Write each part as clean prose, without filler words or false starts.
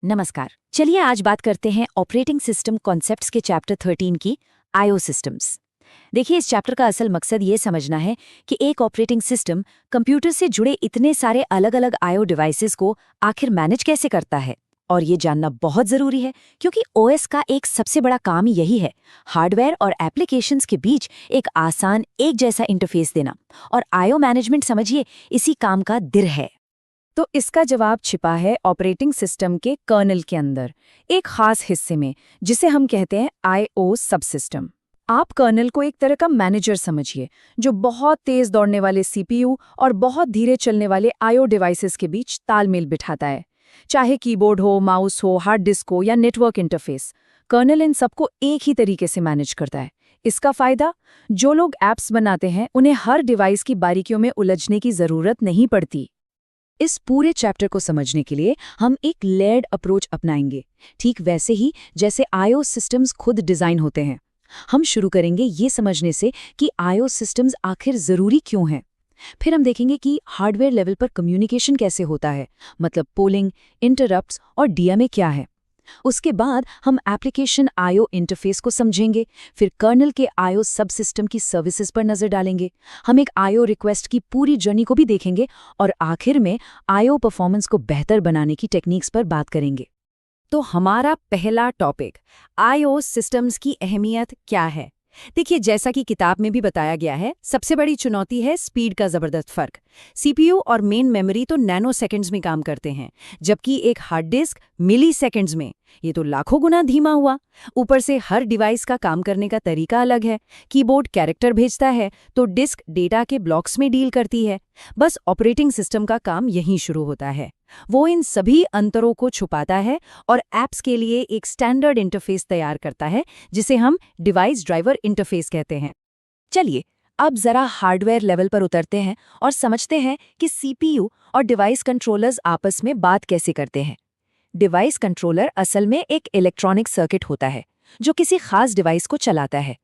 नमस्कार। चलिए आज बात करते हैं ऑपरेटिंग सिस्टम कॉन्सेप्ट्स के चैप्टर 13 की आईओ सिस्टम्स। देखिए, इस चैप्टर का असल मकसद ये समझना है कि एक ऑपरेटिंग सिस्टम कंप्यूटर से जुड़े इतने सारे अलग अलग आईओ डिवाइसेस को आखिर मैनेज कैसे करता है। और ये जानना बहुत जरूरी है क्योंकि ओएस का एक सबसे बड़ा काम यही है, हार्डवेयर और एप्लीकेशंस के बीच एक आसान एक जैसा इंटरफेस देना। और आईओ मैनेजमेंट समझिए इसी काम का दिर है। तो इसका जवाब छिपा है ऑपरेटिंग सिस्टम के कर्नल के अंदर, एक खास हिस्से में जिसे हम कहते हैं आईओ सबसिस्टम। आप कर्नल को एक तरह का मैनेजर समझिए, जो बहुत तेज दौड़ने वाले सीपीयू और बहुत धीरे चलने वाले आईओ डिवाइसेस के बीच तालमेल बिठाता है। चाहे कीबोर्ड हो, माउस हो, हार्ड डिस्क हो या नेटवर्क इंटरफेस, कर्नल इन सबको एक ही तरीके से मैनेज करता है। इसका फायदा, जो लोग ऐप्स बनाते हैं उन्हें हर डिवाइस की बारीकियों में उलझने की जरूरत नहीं पड़ती। इस पूरे चैप्टर को समझने के लिए हम एक लेयर्ड अप्रोच अपनाएंगे, ठीक वैसे ही जैसे आईओ सिस्टम्स खुद डिजाइन होते हैं। हम शुरू करेंगे ये समझने से कि आईओ सिस्टम्स आखिर जरूरी क्यों हैं। फिर हम देखेंगे कि हार्डवेयर लेवल पर कम्युनिकेशन कैसे होता है, मतलब पोलिंग, इंटरप्ट्स और डीएमए क्या है। उसके बाद हम एप्लीकेशन आईओ इंटरफेस को समझेंगे, फिर कर्नल के आईओ सब सिस्टम की सर्विसेज पर नजर डालेंगे। हम एक आईओ रिक्वेस्ट की पूरी जर्नी को भी देखेंगे और आखिर में आईओ परफॉर्मेंस को बेहतर बनाने की टेक्निक्स पर बात करेंगे। तो हमारा पहला टॉपिक, आईओ सिस्टम्स की अहमियत क्या है। देखिए, जैसा कि किताब में भी बताया गया है, सबसे बड़ी चुनौती है स्पीड का जबरदस्त फर्क। सीपीयू और मेन मेमोरी तो नैनो सेकंड्स में काम करते हैं, जबकि एक हार्ड डिस्क मिली सेकंड्स में। ये तो लाखों गुना धीमा हुआ। ऊपर से हर डिवाइस का काम करने का तरीका अलग है। कीबोर्ड कैरेक्टर भेजता है तो डिस्क डेटा के ब्लॉक्स में डील करती है। बस ऑपरेटिंग सिस्टम का काम यहीं शुरू होता है। वो इन सभी अंतरों को छुपाता है और ऐप्स के लिए एक स्टैंडर्ड इंटरफेस तैयार करता है, जिसे हम डिवाइस ड्राइवर इंटरफेस कहते हैं। चलिए अब जरा हार्डवेयर लेवल पर उतरते हैं और समझते हैं कि सीपीयू और डिवाइस कंट्रोलर्स आपस में बात कैसे करते हैं। डिवाइस कंट्रोलर असल में एक इलेक्ट्रॉनिक सर्किट होता है जो किसी खास डिवाइस को चलाता है।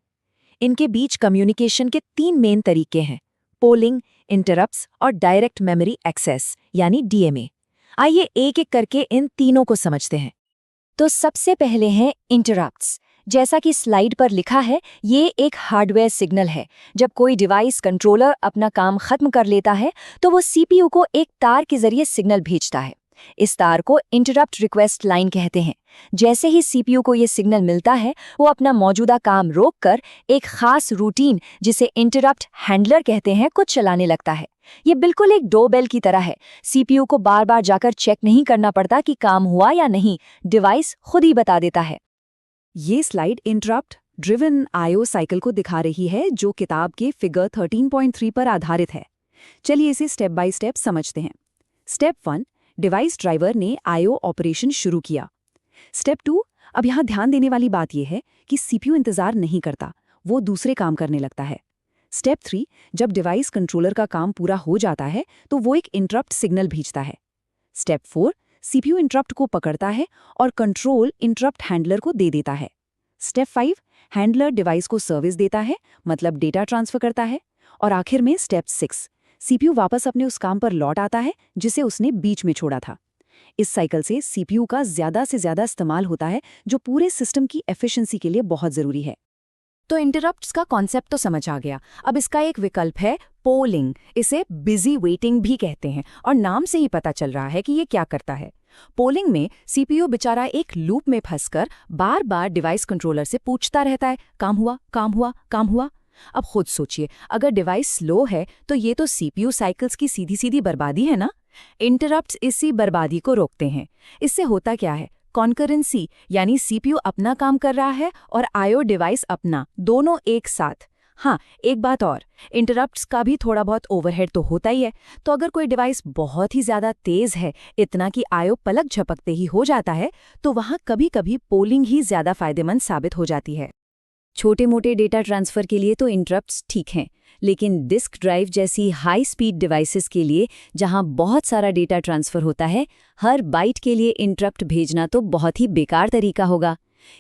इनके बीच कम्युनिकेशन के 3 मेन तरीके हैं, पोलिंग, इंटरप्ट्स और डायरेक्ट मेमोरी एक्सेस यानी डीएमए। आइए एक एक करके इन तीनों को समझते हैं। तो सबसे पहले हैं इंटरप्ट्स। जैसा कि स्लाइड पर लिखा है, ये एक हार्डवेयर सिग्नल है। जब कोई डिवाइस कंट्रोलर अपना काम खत्म कर लेता है तो वो सीपीयू को एक तार के जरिए सिग्नल भेजता है। इस तार को इंटरप्ट रिक्वेस्ट लाइन कहते हैं। जैसे ही सीपीयू को ये सिग्नल मिलता है, वो अपना मौजूदा काम रोककर एक खास रूटीन, जिसे इंटरप्ट हैंडलर कहते हैं, को चलाने लगता है। ये बिल्कुल एक डोरबेल की तरह है। सीपीयू को बार बार जाकर चेक नहीं करना पड़ता कि काम हुआ या नहीं, डिवाइस खुद ही बता देता है। ये slide interrupt driven IO cycle को दिखा रही है, जो किताब के फिगर 13.3 पर आधारित है। चलिए इसे स्टेप बाय स्टेप समझते हैं। स्टेप 1, डिवाइस ड्राइवर ने आईओ ऑपरेशन शुरू किया। स्टेप 2, अब यहाँ ध्यान देने वाली बात यह है कि सीपीयू इंतजार नहीं करता, वो दूसरे काम करने लगता है। स्टेप 3, जब डिवाइस कंट्रोलर का काम पूरा हो जाता है तो वो एक इंटरप्ट सिग्नल भेजता है। स्टेप 4, सीपीयू इंटरप्ट को पकड़ता है और कंट्रोल इंटरप्ट हैंडलर को दे देता है। स्टेप 5, हैंडलर डिवाइस को सर्विस देता है, मतलब डेटा ट्रांसफर करता है। और आखिर में स्टेप 6, सीपीयू वापस अपने उस काम पर लौट आता है जिसे उसने बीच में छोड़ा था। इस साइकिल से सीपीयू का ज्यादा से ज्यादा इस्तेमाल होता है, जो पूरे सिस्टम की एफिशिएंसी के लिए बहुत जरूरी है। तो इंटरप्ट्स का कॉन्सेप्ट तो समझ आ गया। अब इसका एक विकल्प है पोलिंग। इसे बिजी वेटिंग भी कहते हैं और नाम से ही पता चल रहा है कि ये क्या करता है। पोलिंग में सीपीयू बेचारा एक लूप में फंसकर बार बार डिवाइस कंट्रोलर से पूछता रहता है, काम हुआ, काम हुआ, काम हुआ। अब खुद सोचिए, अगर डिवाइस स्लो है तो ये तो सीपीयू साइकिल्स की सीधी सीधी बर्बादी है ना। इंटरप्ट्स इसी बर्बादी को रोकते हैं। इससे होता क्या है, कॉन्करेंसी, यानी सीपीयू अपना काम कर रहा है और आईओ डिवाइस अपना, दोनों एक साथ। हाँ, एक बात और, इंटरप्ट्स का भी थोड़ा बहुत ओवरहेड तो होता ही है। तो अगर कोई डिवाइस बहुत ही ज्यादा तेज है, इतना कि आईओ पलक झपकते ही हो जाता है, तो वहाँ कभी कभी पोलिंग ही ज्यादा फायदेमंद साबित हो जाती है। छोटे मोटे डेटा ट्रांसफर के लिए तो इंटरप्ट्स ठीक हैं, लेकिन डिस्क ड्राइव जैसी हाई स्पीड डिवाइसेस के लिए, जहां बहुत सारा डेटा ट्रांसफर होता है, हर बाइट के लिए इंटरप्ट भेजना तो बहुत ही बेकार तरीका होगा।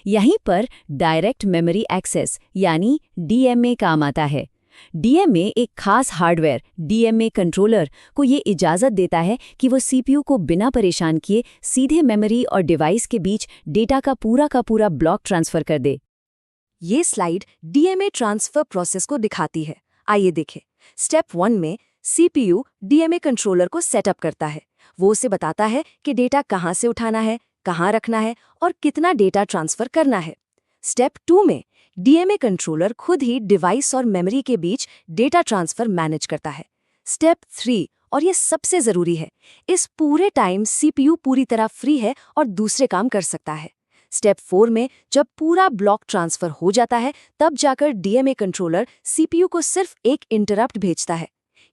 यहीं पर डायरेक्ट मेमोरी एक्सेस यानी डीएमए काम आता है। डीएमए एक खास हार्डवेयर डीएमए कंट्रोलर को ये इजाज़त देता है कि वो सीपीयू को बिना परेशान किए सीधे मेमोरी और डिवाइस के बीच डेटा का पूरा ब्लॉक ट्रांसफ़र कर दे। ये स्लाइड डीएमए ट्रांसफ़र प्रोसेस को दिखाती है। आइए देखें। स्टेप 1 में सीपीयू डीएमए कंट्रोलर को सेटअप करता है। वो उसे बताता है कि डेटा कहाँ से उठाना है, कहाँ रखना है और कितना डेटा ट्रांसफ़र करना है। स्टेप 2 में डीएमए कंट्रोलर खुद ही डिवाइस और मेमोरी के बीच डेटा ट्रांसफ़र मैनेज करता है। स्टेप 3 और ये सबसे ज़रूरी है, इस पूरे टाइम सीपीयू पूरी तरह फ्री है और दूसरे काम कर सकता है। स्टेप 4 में जब पूरा ब्लॉक ट्रांसफ़र हो जाता है तब जाकर डीएमए कंट्रोलर सीपीयू को सिर्फ एक इंटरप्ट भेजता है।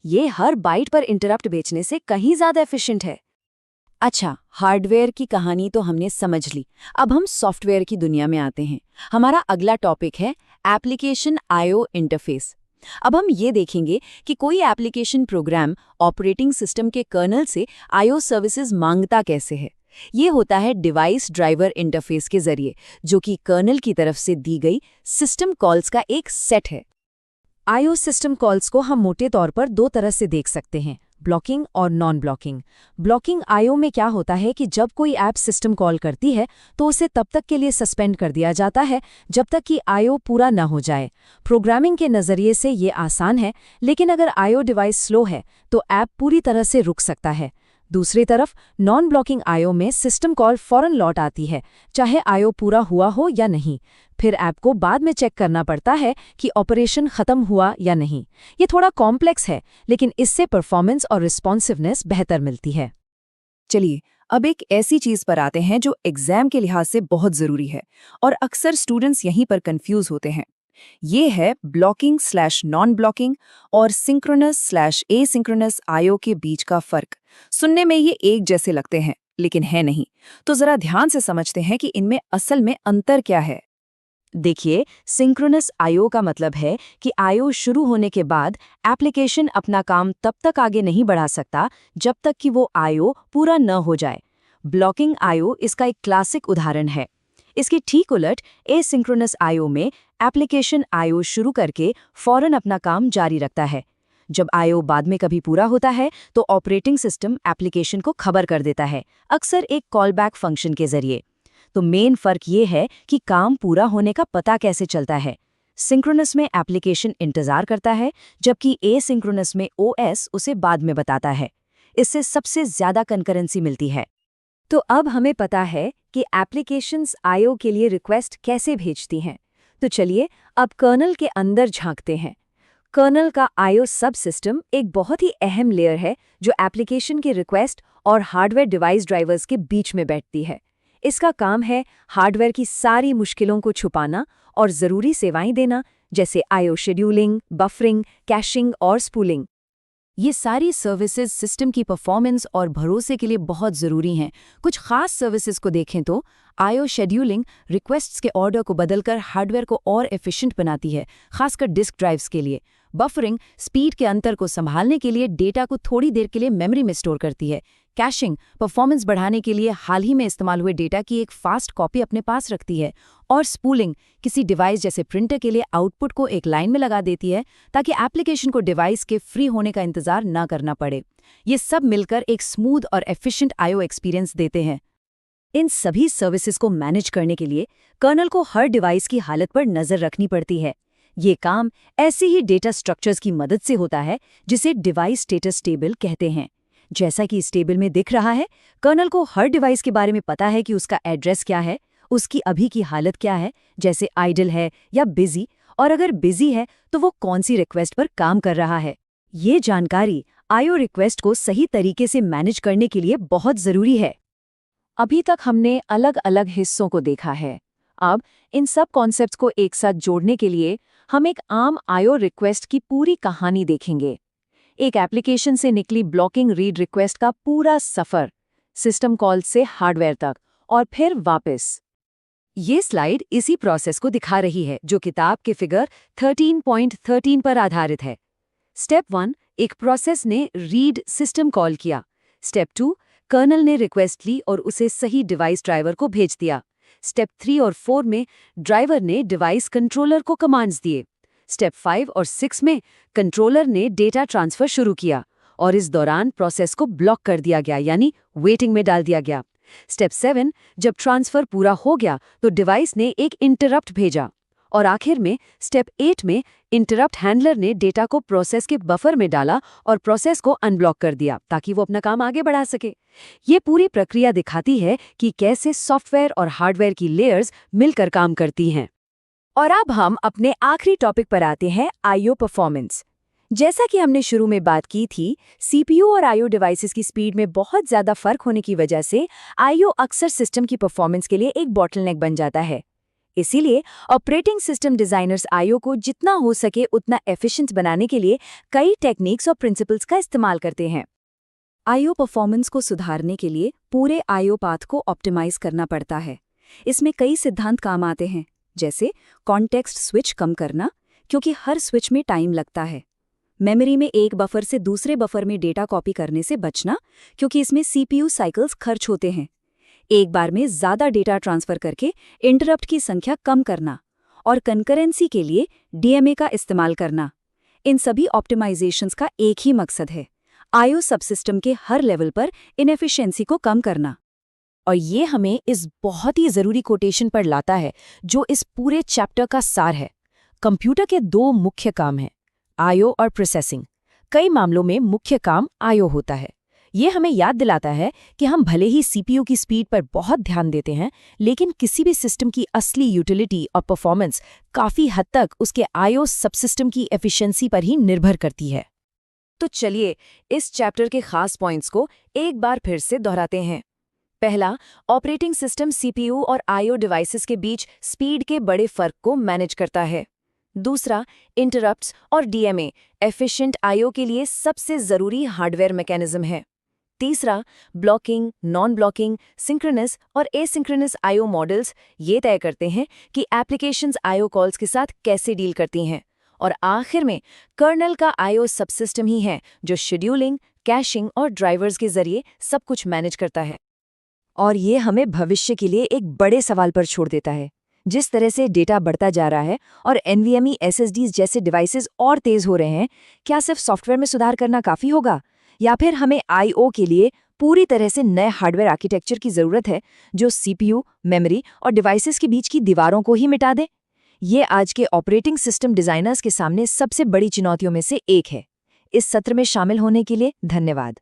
ये हर बाइट पर इंटरप्ट भेजने से कहीं ज़्यादा एफिशिएंट है। अच्छा, हार्डवेयर की कहानी तो हमने समझ ली। अब हम सॉफ्टवेयर की दुनिया में आते हैं। हमारा अगला टॉपिक है एप्लीकेशन आईओ इंटरफेस। अब हम ये देखेंगे कि कोई एप्लीकेशन प्रोग्राम ऑपरेटिंग सिस्टम के कर्नल से आईओ सर्विसेज मांगता कैसे है। ये होता है डिवाइस ड्राइवर इंटरफेस के जरिए, जो कि कर्नल की तरफ से दी गई सिस्टम कॉल्स का एक सेट है। आईओ सिस्टम कॉल्स को हम मोटे तौर पर दो तरह से देख सकते हैं, ब्लॉकिंग और नॉन ब्लॉकिंग। ब्लॉकिंग आईओ में क्या होता है कि जब कोई ऐप सिस्टम कॉल करती है तो उसे तब तक के लिए सस्पेंड कर दिया जाता है जब तक कि आईओ पूरा न हो जाए। प्रोग्रामिंग के नज़रिए से ये आसान है, लेकिन अगर आईओ डिवाइस स्लो है तो ऐप पूरी तरह से रुक सकता है। दूसरी तरफ नॉन ब्लॉकिंग आईओ में सिस्टम कॉल फौरन लौट आती है, चाहे आईओ पूरा हुआ हो या नहीं। फिर ऐप को बाद में चेक करना पड़ता है कि ऑपरेशन खत्म हुआ या नहीं। ये थोड़ा कॉम्प्लेक्स है, लेकिन इससे परफॉर्मेंस और रिस्पॉन्सिवनेस बेहतर मिलती है। चलिए, अब एक ऐसी चीज पर आते हैं जो एग्जाम के लिहाज से बहुत जरूरी है और अक्सर स्टूडेंट्स यहीं पर कंफ्यूज होते हैं। ये है ब्लॉकिंग स्लैश नॉन ब्लॉकिंग और सिंक्रोनस स्लैश एसिंक्रोनस आईओ के बीच का फर्क। सुनने में ये एक जैसे लगते हैं, लेकिन है नहीं। तो जरा ध्यान से समझते हैं कि इनमें असल में अंतर क्या है। देखिए, सिंक्रोनस आईओ का मतलब है कि आईओ शुरू होने के बाद एप्लीकेशन अपना काम तब तक आगे नहीं बढ़ा सकता जब तक कि वो आईओ पूरा न हो जाए। ब्लॉकिंग आईओ इसका एक क्लासिक उदाहरण है। इसके ठीक उलट एसिंक्रोनस आईओ में एप्लीकेशन आईओ शुरू करके फौरन अपना काम जारी रखता है। जब आईओ बाद में कभी पूरा होता है तो ऑपरेटिंग सिस्टम एप्लीकेशन को खबर कर देता है, अक्सर एक कॉलबैक फंक्शन के जरिए। तो मेन फर्क ये है कि काम पूरा होने का पता कैसे चलता है। सिंक्रोनस में एप्लीकेशन इंतजार करता है, जबकि एसिंक्रोनस में ओएस उसे बाद में बताता है। इससे सबसे ज्यादा कंकरेंसी मिलती है। तो अब हमें पता है कि एप्लीकेशंस आईओ के लिए रिक्वेस्ट कैसे भेजती हैं। तो चलिए अब कर्नल के अंदर झांकते हैं। कर्नल का आईओ सब सिस्टम एक बहुत ही अहम लेयर है जो एप्लीकेशन के रिक्वेस्ट और हार्डवेयर डिवाइस ड्राइवर्स के बीच में बैठती है। इसका काम है हार्डवेयर की सारी मुश्किलों को छुपाना और ज़रूरी सेवाएं देना, जैसे आईओ शेड्यूलिंग, बफरिंग, कैशिंग और स्पूलिंग। ये सारी सर्विसेज सिस्टम की परफॉर्मेंस और भरोसे के लिए बहुत ज़रूरी हैं। कुछ खास सर्विसेज को देखें तो आईओ शेड्यूलिंग रिक्वेस्ट्स के ऑर्डर को बदलकर हार्डवेयर को और एफिशिएंट बनाती है, खासकर डिस्क ड्राइव्स के लिए। बफरिंग स्पीड के अंतर को संभालने के लिए डेटा को थोड़ी देर के लिए मेमोरी में स्टोर करती है। कैशिंग परफॉर्मेंस बढ़ाने के लिए हाल ही में इस्तेमाल हुए डेटा की एक फास्ट कॉपी अपने पास रखती है। और स्पूलिंग किसी डिवाइस जैसे प्रिंटर के लिए आउटपुट को एक लाइन में लगा देती है ताकि एप्लीकेशन को डिवाइस के फ्री होने का इंतजार न करना पड़े। ये सब मिलकर एक स्मूथ और एफिशिएंट आईओ एक्सपीरियंस देते हैं। इन सभी सर्विसेज को मैनेज करने के लिए कर्नल को हर डिवाइस की हालत पर नजर रखनी पड़ती है। ये काम ऐसी ही डेटा स्ट्रक्चर्स की मदद से होता है जिसे डिवाइस स्टेटस टेबल कहते हैं। जैसा कि इस टेबल में दिख रहा है, कर्नल को हर डिवाइस के बारे में पता है कि उसका एड्रेस क्या है, उसकी अभी की हालत क्या है, जैसे आइडल है या बिजी, और अगर बिजी है तो वो कौन सी रिक्वेस्ट पर काम कर रहा है। ये जानकारी आईओ रिक्वेस्ट को सही तरीके से मैनेज करने के लिए बहुत ज़रूरी है। अभी तक हमने अलग अलग हिस्सों को देखा है। अब इन सब कॉन्सेप्ट्स को एक साथ जोड़ने के लिए हम एक आम आईओ रिक्वेस्ट की पूरी कहानी देखेंगे। एक एप्लीकेशन से निकली ब्लॉकिंग रीड रिक्वेस्ट का पूरा सफ़र, सिस्टम कॉल से हार्डवेयर तक और फिर वापस। ये स्लाइड इसी प्रोसेस को दिखा रही है जो किताब के फिगर 13.13 पर आधारित है। स्टेप 1, एक प्रोसेस ने रीड सिस्टम कॉल किया। स्टेप 2, कर्नल ने रिक्वेस्ट ली और उसे सही डिवाइस ड्राइवर को भेज दिया। स्टेप 3 और 4 में ड्राइवर ने डिवाइस कंट्रोलर को कमांड्स दिए। स्टेप 5 और 6 में कंट्रोलर ने डेटा ट्रांसफर शुरू किया और इस दौरान प्रोसेस को ब्लॉक कर दिया गया, यानी वेटिंग में डाल दिया गया। स्टेप 7, जब ट्रांसफर पूरा हो गया तो डिवाइस ने एक इंटरप्ट भेजा। और आखिर में स्टेप 8 में इंटरप्ट हैंडलर ने डेटा को प्रोसेस के बफर में डाला और प्रोसेस को अनब्लॉक कर दिया ताकि वो अपना काम आगे बढ़ा सके। ये पूरी प्रक्रिया दिखाती है कि कैसे सॉफ्टवेयर और हार्डवेयर की लेयर्स मिलकर काम करती हैं। और अब हम अपने आखिरी टॉपिक पर आते हैं, आईओ परफॉर्मेंस। जैसा कि हमने शुरू में बात की थी, सीपीयू और आईओ डिवाइसेस की स्पीड में बहुत ज़्यादा फर्क होने की वजह से आईओ अक्सर सिस्टम की परफॉर्मेंस के लिए एक बॉटलनेक बन जाता है। इसीलिए ऑपरेटिंग सिस्टम डिजाइनर्स आईओ को जितना हो सके उतना एफिशिएंट बनाने के लिए कई टेक्निक्स और प्रिंसिपल्स का इस्तेमाल करते हैं। आईओ परफॉर्मेंस को सुधारने के लिए पूरे आईओ पाथ को ऑप्टिमाइज करना पड़ता है। इसमें कई सिद्धांत काम आते हैं, जैसे कॉन्टेक्स्ट स्विच कम करना, क्योंकि हर स्विच में टाइम लगता है। मेमोरी में एक बफर से दूसरे बफर में डेटा कॉपी करने से बचना, क्योंकि इसमें सीपीयू साइकिल्स खर्च होते हैं। एक बार में ज़्यादा डेटा ट्रांसफर करके इंटरप्ट की संख्या कम करना और कंकरेंसी के लिए डीएमए का इस्तेमाल करना। इन सभी ऑप्टिमाइजेशंस का एक ही मकसद है, आईओ सबसिस्टम के हर लेवल पर इनएफिशिएंसी को कम करना। और ये हमें इस बहुत ही ज़रूरी कोटेशन पर लाता है जो इस पूरे चैप्टर का सार है। कंप्यूटर के दो मुख्य काम हैं, आईओ और प्रोसेसिंग। कई मामलों में मुख्य काम आईओ होता है। ये हमें याद दिलाता है कि हम भले ही सीपीयू की स्पीड पर बहुत ध्यान देते हैं, लेकिन किसी भी सिस्टम की असली यूटिलिटी और परफॉर्मेंस काफ़ी हद तक उसके आईओ सबसिस्टम की एफिशिएंसी पर ही निर्भर करती है। तो चलिए इस चैप्टर के खास पॉइंट्स को एक बार फिर से दोहराते हैं। पहला, ऑपरेटिंग सिस्टम सीपीयू और आईओ डिवाइसेस के बीच स्पीड के बड़े फर्क को मैनेज करता है। दूसरा, इंटरप्ट्स और डीएमए एफिशिएंट आईओ के लिए सबसे ज़रूरी हार्डवेयर मैकेनिज्म है। तीसरा, ब्लॉकिंग, नॉन ब्लॉकिंग, सिंक्रोनस और एसिंक्रोनस आईओ मॉडल्स ये तय करते हैं कि एप्लीकेशंस आईओ कॉल्स के साथ कैसे डील करती हैं। और आखिर में कर्नल का आईओ सबसिस्टम ही है जो शेड्यूलिंग, कैशिंग और ड्राइवर्स के जरिए सब कुछ मैनेज करता है। और ये हमें भविष्य के लिए एक बड़े सवाल पर छोड़ देता है। जिस तरह से डेटा बढ़ता जा रहा है और एनवीएमई एसएसडीज जैसे डिवाइसेस और तेज हो रहे हैं, क्या सिर्फ सॉफ्टवेयर में सुधार करना काफ़ी होगा, या फिर हमें आईओ के लिए पूरी तरह से नए हार्डवेयर आर्किटेक्चर की ज़रूरत है जो सीपीयू, मेमोरी और डिवाइसेस के बीच की दीवारों को ही मिटा दे? ये आज के ऑपरेटिंग सिस्टम डिज़ाइनर्स के सामने सबसे बड़ी चुनौतियों में से एक है। इस सत्र में शामिल होने के लिए धन्यवाद।